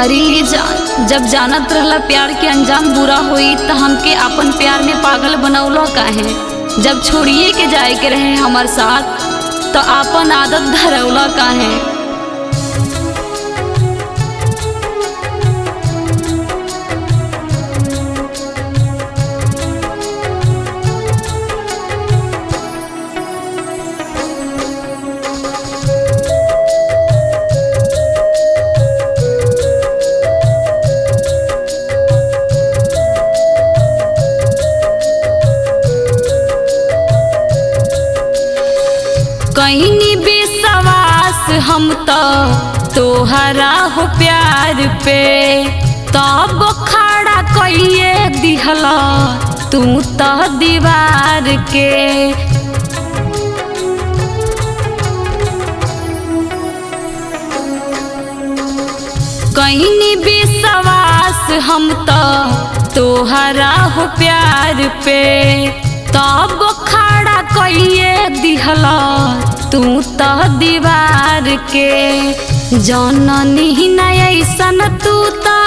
अरे ये जब जानत रहला प्यार के अंजाम बुरा होई त हमके अपन प्यार में पागल बनौलो काहे। जब छोड़िए के जाए के रहे हमार साथ तो अपन आदत धरौला काहे। कहीं विश्वास हम तो तोहरा हो प्यार पे तब खड़ा कइए दिहला तू तो दीवार के। कहीं विश्वास हम तो तोहरा हो प्यार पे तब खड़ा कइए दिहला तू तो दीवार के। जननी न ऐसन तू तो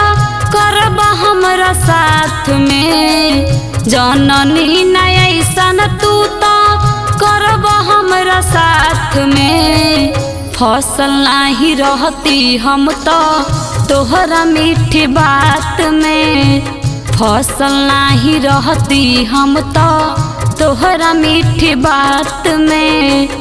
करब हमरा साथ में। जननी न ऐसन तू तो करब हमरा साथ में। फसल नाही रहती हम तो तोहरा मीठी बात में। फसल नाही रहती हम तो तोहरा मीठी बात में।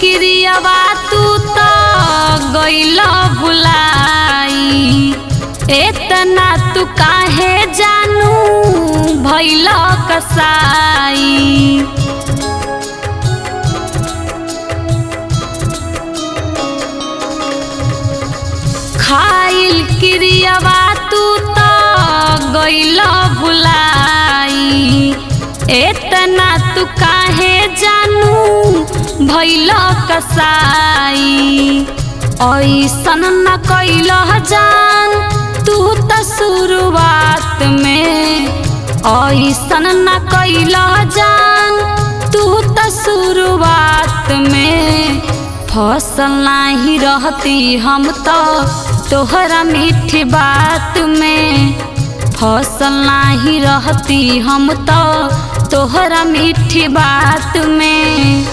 क्रियावा तू तो गइला भुलाई। इतना तू काहे जानू भइला कसाई। खाइल क्रियावा तू तो गइला भुलाई। इतना तू काहे जानू भइला कसाई। ऐसन न कइला जान तू त शुरुआत में। ऐसन न कइला जान तू त शुरुआत में। फसल नाही रहती हम तो तोहरा मीठी बात में। फसल नाही रहती हम तो तोहरा मीठी बात में।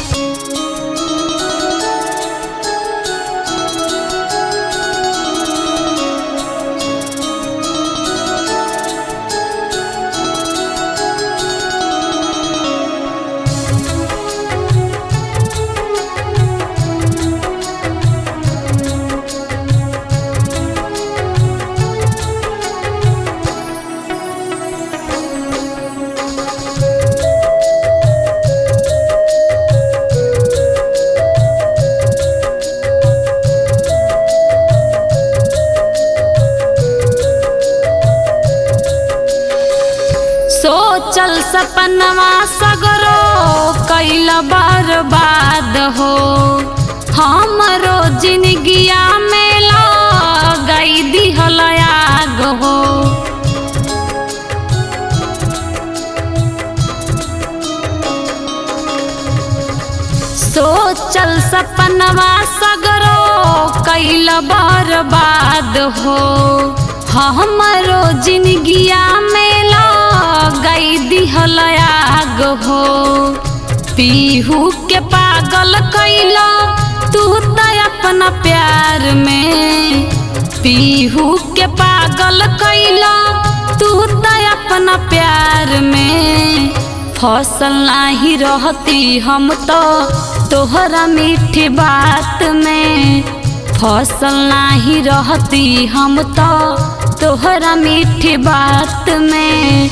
सोचल सपनवा सगरो कइला बर्बाद हो। हमरो जिंदगिया में लगाई दिहल आग हो। सोचल सपनवा सगरो कइला बर्बाद हो। हमरो जिंदगिया में लगाई दिहल आग हो। पीहू के पागल कइला तू तो अपना प्यार में। पीहू के पागल कइला तू तो अपना प्यार में। फसल नाही रहती हम तो तोहरा मीठी बात में। फसल नाही रहती हम तो तोहरा मीठी बात में।